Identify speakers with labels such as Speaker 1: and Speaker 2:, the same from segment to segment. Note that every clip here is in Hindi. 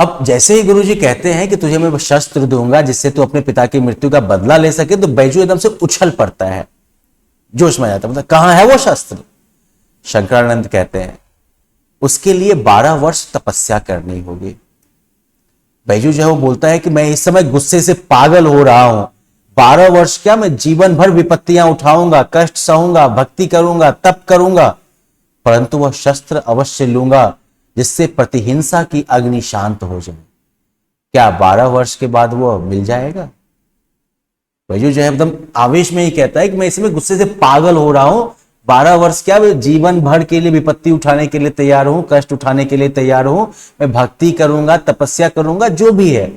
Speaker 1: अब जैसे ही गुरुजी कहते हैं कि तुझे मैं शस्त्र दूंगा जिससे तू अपने पिता की मृत्यु का बदला ले सके, तो बैजू एकदम से उछल पड़ता है, जोश में आ जाता है, मतलब कहां है वो शस्त्र। शंकरानंद कहते हैं उसके लिए 12 वर्ष तपस्या करनी होगी। बैजू जो है वो बोलता है कि मैं इस समय गुस्से से पागल हो रहा हूं, 12 वर्ष क्या, मैं जीवन भर विपत्तियां उठाऊंगा, कष्ट सहूंगा, भक्ति करूंगा, तप करूंगा, परंतु वह शस्त्र अवश्य लूंगा जिससे प्रतिहिंसा की अग्नि शांत हो जाए। क्या 12 वर्ष के बाद वो मिल जाएगा? बैजू जो है एकदम आवेश में ही कहता है कि मैं इसमें गुस्से से पागल हो रहा हूं, 12 वर्ष क्या, मैं जीवन भर के लिए विपत्ति उठाने के लिए तैयार हूं, कष्ट उठाने के लिए तैयार हूं, मैं भक्ति करूंगा, तपस्या करूंगा, जो भी है,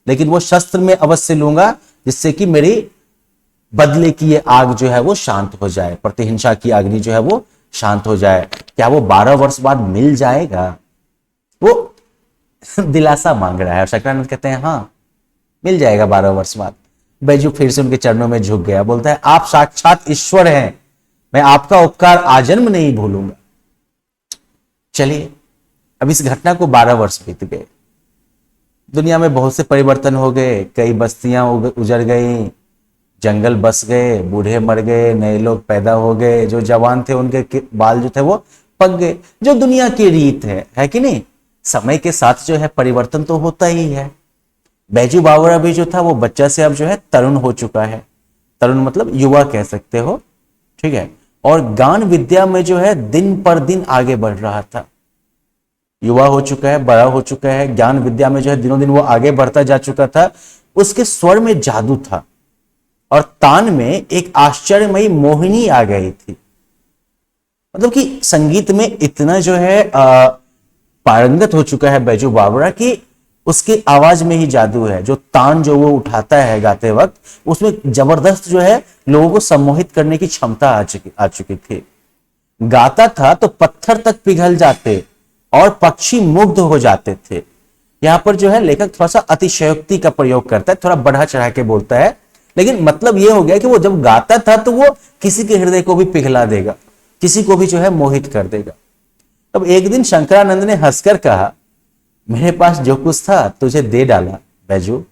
Speaker 1: लेकिन वो शस्त्र में अवश्य लूंगा जिससे कि मेरी बदले की ये आग जो है वो शांत हो जाए, प्रतिहिंसा की अग्नि जो है वो शांत हो जाए। क्या वो 12 वर्ष बाद मिल जाएगा? वो दिलासा मांग रहा है। और शंकरानंद कहते हैं हाँ मिल जाएगा 12 वर्ष बाद। बैजू फिर से उनके चरणों में झुक गया, बोलता है आप साक्षात ईश्वर हैं, मैं आपका उपकार आजन्म नहीं भूलूंगा। चलिए, अब इस घटना को 12 वर्ष बीत गए, दुनिया में बहुत से परिवर्तन हो गए, कई बस्तियां उजड़ गई, जंगल बस गए, बूढ़े मर गए, नए लोग पैदा हो गए, जो जवान थे उनके बाल जो थे वो पक गए, जो दुनिया की रीत है कि नहीं। समय के साथ जो है परिवर्तन तो होता ही है। बैजू बावरा भी जो था वो बच्चा से अब जो है तरुण हो चुका है, तरुण मतलब युवा कह सकते हो, ठीक है। और गान विद्या में जो है दिन पर दिन आगे बढ़ रहा था, युवा हो चुका है, बड़ा हो चुका है, ज्ञान विद्या में जो है दिनों दिन वो आगे बढ़ता जा चुका था। उसके स्वर में जादू था और तान में एक आश्चर्यमयी मोहिनी आ गई थी। मतलब कि संगीत में इतना जो है पारंगत हो चुका है बैजू बावरा कि उसकी आवाज में ही जादू है। जो तान जो वो उठाता है गाते वक्त, उसमें जबरदस्त जो है लोगों को सम्मोहित करने की क्षमता आ चुकी थी। गाता था तो पत्थर तक पिघल जाते और पक्षी मुग्ध हो जाते थे। यहां पर जो है लेखक थोड़ा सा अतिशयोक्ति का प्रयोग करता है, थोड़ा बढ़ा चढ़ा के बोलता है, लेकिन मतलब यह हो गया कि वो जब गाता था तो वो किसी के हृदय को भी पिघला देगा, किसी को भी जो है मोहित कर देगा। अब एक दिन शंकरानंद ने हंसकर कहा, मेरे पास जो कुछ था तुझे दे डाला बैजू,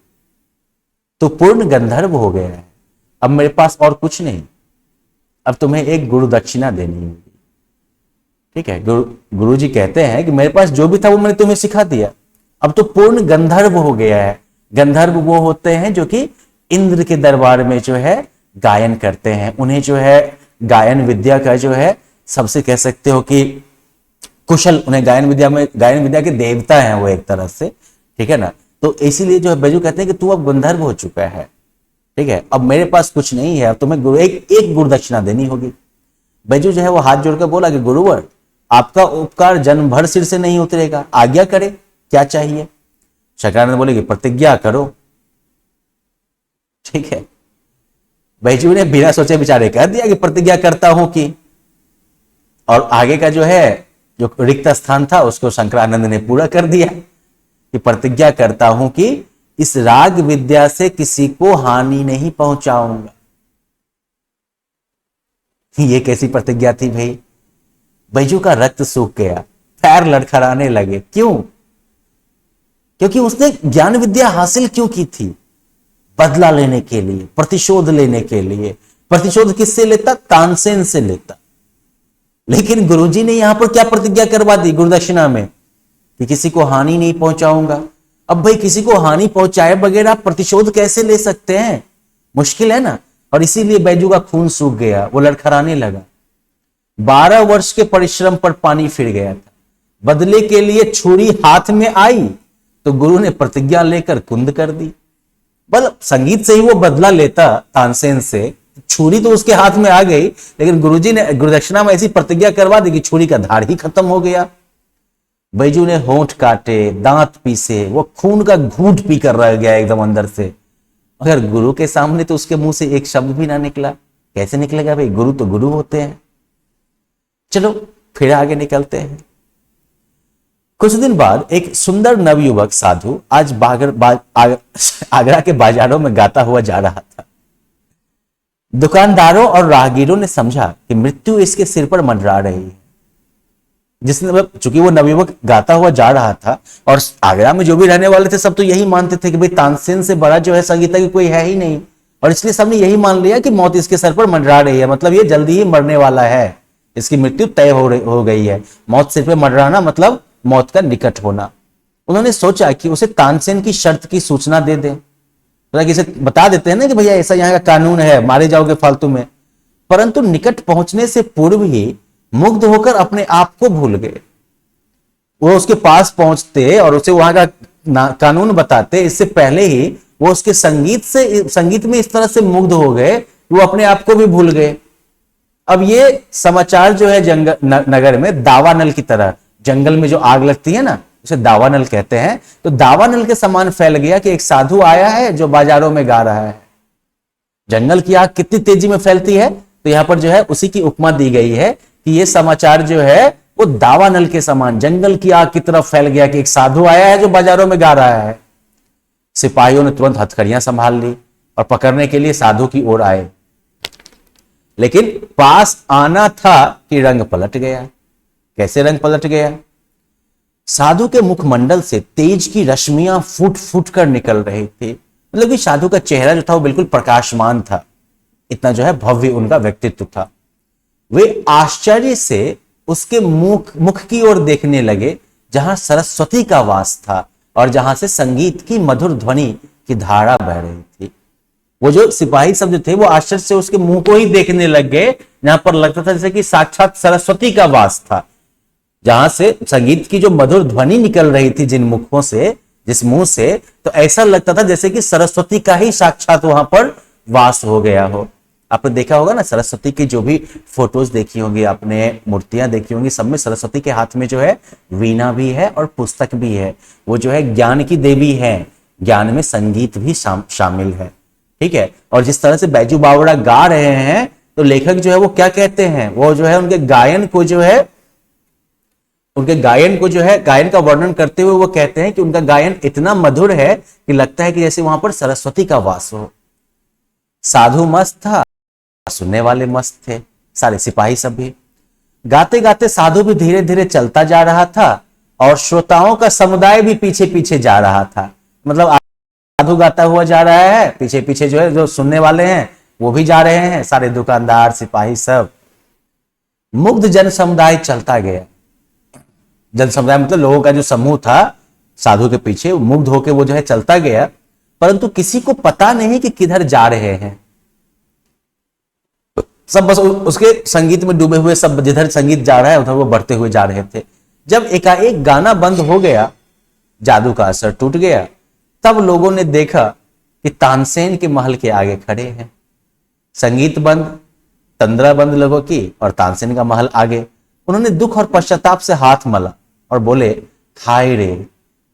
Speaker 1: तो पूर्ण गंधर्व हो गया है, अब मेरे पास और कुछ नहीं, अब तुम्हें एक गुरु दक्षिणा देनी होगी। ठीक है, गुरु जी कहते हैं कि मेरे पास जो भी था वो मैंने तुम्हें सिखा दिया, अब तो पूर्ण गंधर्व हो गया है। गंधर्व वो होते हैं जो कि इंद्र के दरबार में जो है गायन करते हैं, उन्हें जो है गायन विद्या का जो है सबसे कह सकते हो कि कुशल, उन्हें गायन विद्या के देवता हैं वो एक तरह से, ठीक है ना। तो इसीलिए जो है बैजू कहते हैं कि तू अब गंधर्व हो चुका है, ठीक है, अब मेरे पास कुछ नहीं है, अब तुम्हें एक गुरु दक्षिणा देनी होगी। बैजू जो है वो हाथ जोड़कर बोला कि गुरुवर, आपका उपकार जन्म भर सिर से नहीं उतरेगा, आज्ञा करे, क्या चाहिए। शंकरानंद बोले कि प्रतिज्ञा करो। ठीक है, बैजू ने बिना सोचे विचारे कह दिया कि प्रतिज्ञा करता हूं कि, और आगे का जो है जो रिक्त स्थान था उसको शंकरानंद ने पूरा कर दिया कि प्रतिज्ञा करता हूं कि इस राग विद्या से किसी को हानि नहीं पहुंचाऊंगा। ये कैसी प्रतिज्ञा थी भाई? बैजू का रक्त सूख गया, पैर लड़खड़ाने लगे। क्यों? क्योंकि उसने ज्ञान विद्या हासिल क्यों की थी? बदला लेने के लिए, प्रतिशोध लेने के लिए। प्रतिशोध किससे लेता? तानसेन से लेता। लेकिन गुरुजी ने यहां पर क्या प्रतिज्ञा करवा दी गुरुदक्षिणा में कि किसी को हानि नहीं पहुंचाऊंगा। अब भाई किसी को हानि पहुंचाए बगैर आप प्रतिशोध कैसे ले सकते हैं? मुश्किल है ना। और इसीलिए बैजू का खून सूख गया, वो लड़खड़ाने लगा। 12 वर्ष के परिश्रम पर पानी फिर गया था। बदले के लिए छुरी हाथ में आई तो गुरु ने प्रतिज्ञा लेकर कुंद कर दी। बल संगीत से ही वो बदला लेता तानसेन से, छुरी तो उसके हाथ में आ गई, लेकिन गुरुजी ने गुरुदक्षिणा में ऐसी प्रतिज्ञा करवा दी कि छुरी का धार ही खत्म हो गया। बैजू ने होंठ काटे, दांत पीसे, वो खून का घूंट पी कर रह गया एकदम अंदर से। अगर गुरु के सामने तो उसके मुंह से एक शब्द भी ना निकला। कैसे निकलेगा भाई? गुरु तो गुरु होते हैं। चलो फिर आगे निकलते हैं। कुछ दिन बाद एक सुंदर नवयुवक साधु आज आगरा के बाजारों में गाता हुआ जा रहा था। दुकानदारों और राहगीरों ने समझा कि मृत्यु इसके सिर पर मंडरा रही है। जिसने मतलब चूंकि वो नवयुवक गाता हुआ जा रहा था और आगरा में जो भी रहने वाले थे सब तो यही मानते थे कि भाई तानसेन से बड़ा जो है संगीता की कोई है ही नहीं, और इसलिए सबने यही मान लिया कि मौत इसके सर पर मंडरा रही है, मतलब ये जल्दी ही मरने वाला है, इसकी मृत्यु तय हो गई है। मौत सिर पे मंडराना मतलब मौत का निकट होना। उन्होंने सोचा कि उसे तानसेन की शर्त की सूचना दे दें, तो इसे बता देते हैं ना कि भैया ऐसा यहाँ का कानून है, मारे जाओगे फालतू में। परंतु निकट पहुंचने से पूर्व ही मुग्ध होकर अपने आप को भूल गए। वो उसके पास पहुंचते और उसे वहां का कानून बताते, इससे पहले ही वो उसके संगीत में इस तरह से मुग्ध हो गए वो अपने आप को भी भूल गए। अब ये समाचार जो है नगर में दावानल की तरह, जंगल में जो आग लगती है ना उसे दावानल कहते हैं, तो दावानल के समान फैल गया कि एक साधु आया है जो बाजारों में गा रहा है। जंगल की आग कितनी तेजी में फैलती है, तो यहां पर जो है उसी की उपमा दी गई है कि ये समाचार जो है वो दावानल के समान जंगल की आग की तरफ फैल गया कि एक साधु आया है जो बाजारों में गा रहा है। सिपाहियों ने तुरंत हथकड़ियां संभाल ली और पकड़ने के लिए साधु की ओर आए, लेकिन पास आना था कि रंग पलट गया। कैसे रंग पलट गया? साधु के मुखमंडल से तेज की रश्मियां फूट फूट कर निकल रही थी, मतलब कि साधु का चेहरा जो था वो बिल्कुल प्रकाशमान था, इतना जो है भव्य उनका व्यक्तित्व था। वे आश्चर्य से उसके मुख की ओर देखने लगे जहां सरस्वती का वास था और जहां से संगीत की मधुर ध्वनि की धारा बह रही थी। वो जो सिपाही सब जो थे वो आश्चर्य से उसके मुंह को ही देखने लग गए, जहां पर लगता था जैसे कि साक्षात सरस्वती का वास था, जहां से संगीत की जो मधुर ध्वनि निकल रही थी जिन मुखों से, जिस मुंह से, तो ऐसा लगता था जैसे कि सरस्वती का ही साक्षात वहां पर वास हो गया हो। आपने देखा होगा ना, सरस्वती की जो भी फोटोज देखी होंगी आपने, मूर्तियां देखी होंगी, सब में सरस्वती के हाथ में जो है वीणा भी है और पुस्तक भी है। वो जो है ज्ञान की देवी है, ज्ञान में संगीत भी शामिल है। ठीक है, और जिस तरह से बैजू बावड़ा गा रहे हैं तो लेखक जो है वो क्या कहते हैं, वो जो है उनके गायन को जो है गायन का वर्णन करते हुए वो कहते हैं कि उनका गायन इतना मधुर है कि लगता है कि जैसे वहां पर सरस्वती का वास हो। साधु मस्त था, सुनने वाले मस्त थे, सारे सिपाही सब भी। गाते गाते साधु भी धीरे धीरे चलता जा रहा था और श्रोताओं का समुदाय भी पीछे पीछे जा रहा था। मतलब साधु गाता हुआ जा रहा है, पीछे पीछे जो है जो सुनने वाले हैं वो भी जा रहे हैं, सारे दुकानदार सिपाही सब। मुग्ध जन समुदाय चलता गया। जन समुदाय मतलब लोगों का जो समूह था साधु के पीछे, मुग्ध होकर वो जो है चलता गया, परंतु किसी को पता नहीं कि किधर जा रहे हैं। सब बस उसके संगीत में डूबे हुए, सब जिधर संगीत जा रहा है उधर वो बढ़ते हुए जा रहे थे। जब एकाएक गाना बंद हो गया, जादू का असर टूट गया, तब लोगों ने देखा कि तानसेन के महल के आगे खड़े हैं। संगीत बंद, तंद्रा बंद लोगों की, और तानसेन का महल आगे। उन्होंने दुख और पश्चाताप से हाथ मला और बोले, हाय रे,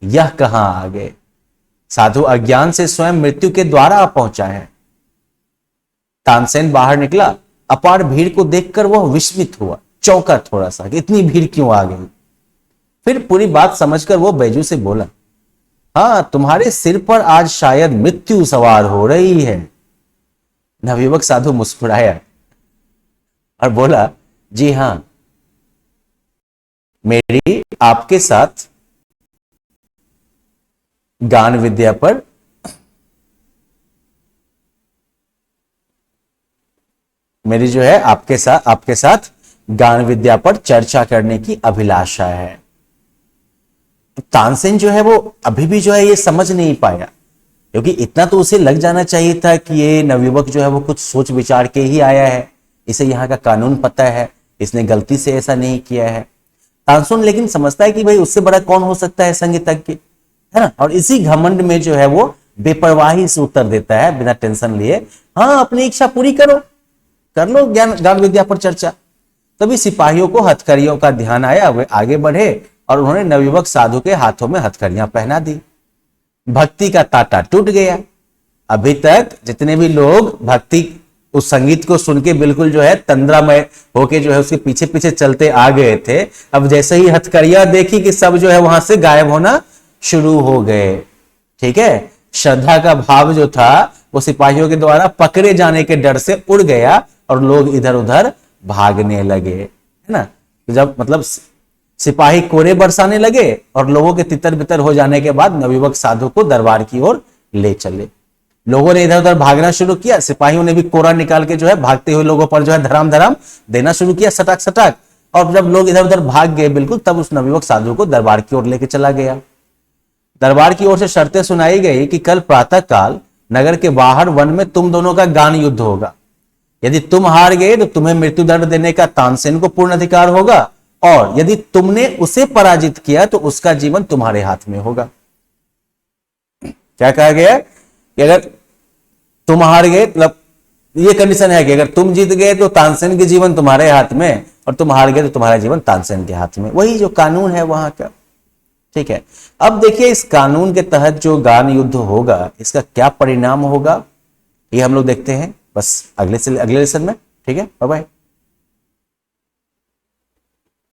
Speaker 1: यह कहां आ गए। साधु अज्ञान से स्वयं मृत्यु के द्वार आ पहुंचा है। तानसेन बाहर निकला, अपार भीड़ को देखकर वह विस्मित हुआ, चौंका थोड़ा सा कि इतनी भीड़ क्यों आ गई। फिर पूरी बात समझकर वो बैजू से बोला, हाँ, तुम्हारे सिर पर आज शायद मृत्यु सवार हो रही है। नवयुवक साधु मुस्कुराया और बोला, जी हां, मेरी आपके साथ गान विद्या पर मेरी जो है आपके साथ गान विद्या पर चर्चा करने की अभिलाषा है। तानसेन जो है वो अभी भी जो है ये समझ नहीं पाया, क्योंकि इतना तो उसे लग जाना चाहिए था कि ये नवयुवक जो है वो कुछ सोच विचार के ही आया है, इसे यहाँ का कानून पता है, इसने गलती से ऐसा नहीं किया है। तानसेन लेकिन समझता है कि भाई उससे बड़ा कौन हो सकता है संगीतज्ञ, है ना, और इसी घमंड में जो है वो बेपरवाही से उत्तर देता है बिना टेंशन लिए, हाँ, अपनी इच्छा पूरी करो, कर लो गान विद्या पर चर्चा। तभी सिपाहियों को हथकड़ियों का ध्यान आया, वे आगे बढ़े और उन्होंने नवयुवक साधु के हाथों में हथकड़ियां पहना दी। भक्ति का तांता टूट गया। अभी तक जितने भी लोग भक्ति उस संगीत को सुन के बिल्कुल जो है तंद्रामय होके जो है उसके पीछे पीछे चलते आ गए थे, अब जैसे ही हथकड़ियां देखी कि सब जो है वहां से गायब होना शुरू हो गए। ठीक है, श्रद्धा का भाव जो था वो सिपाहियों के द्वारा पकड़े जाने के डर से उड़ गया और लोग इधर उधर भागने लगे, है ना। तो जब मतलब सिपाही कोरे बरसाने लगे और लोगों के तितर बितर हो जाने के बाद नवयुवक साधु को दरबार की ओर ले चले। लोगों ने इधर उधर भागना शुरू किया, सिपाहियों ने भी कोरा निकाल के जो है भागते हुए लोगों पर जो है धराम धराम देना शुरू किया, सटाक सटाक। और जब लोग इधर उधर भाग गए बिल्कुल, तब उस नवयुवक साधु को दरबार की ओर लेके चला गया। दरबार की ओर से शर्तें सुनाई गई कि कल प्रातः काल नगर के बाहर वन में तुम दोनों का गान युद्ध होगा। यदि तुम हार गए तो तुम्हें मृत्यु दंड देने का तानसेन को पूर्ण अधिकार होगा, और यदि तुमने उसे पराजित किया तो उसका जीवन तुम्हारे हाथ में होगा। क्या कहा गया कि अगर तुम हार गए, मतलब ये कंडीशन है कि अगर तुम जीत गए तो तानसेन के जीवन तुम्हारे हाथ में, और तुम हार गए तो तुम्हारा जीवन तानसेन के हाथ में। वही जो कानून है वहां का। ठीक है, अब देखिए इस कानून के तहत जो गान युद्ध होगा इसका क्या परिणाम होगा, ये हम लोग देखते हैं बस अगले लेसन में। ठीक है, बाय बाय।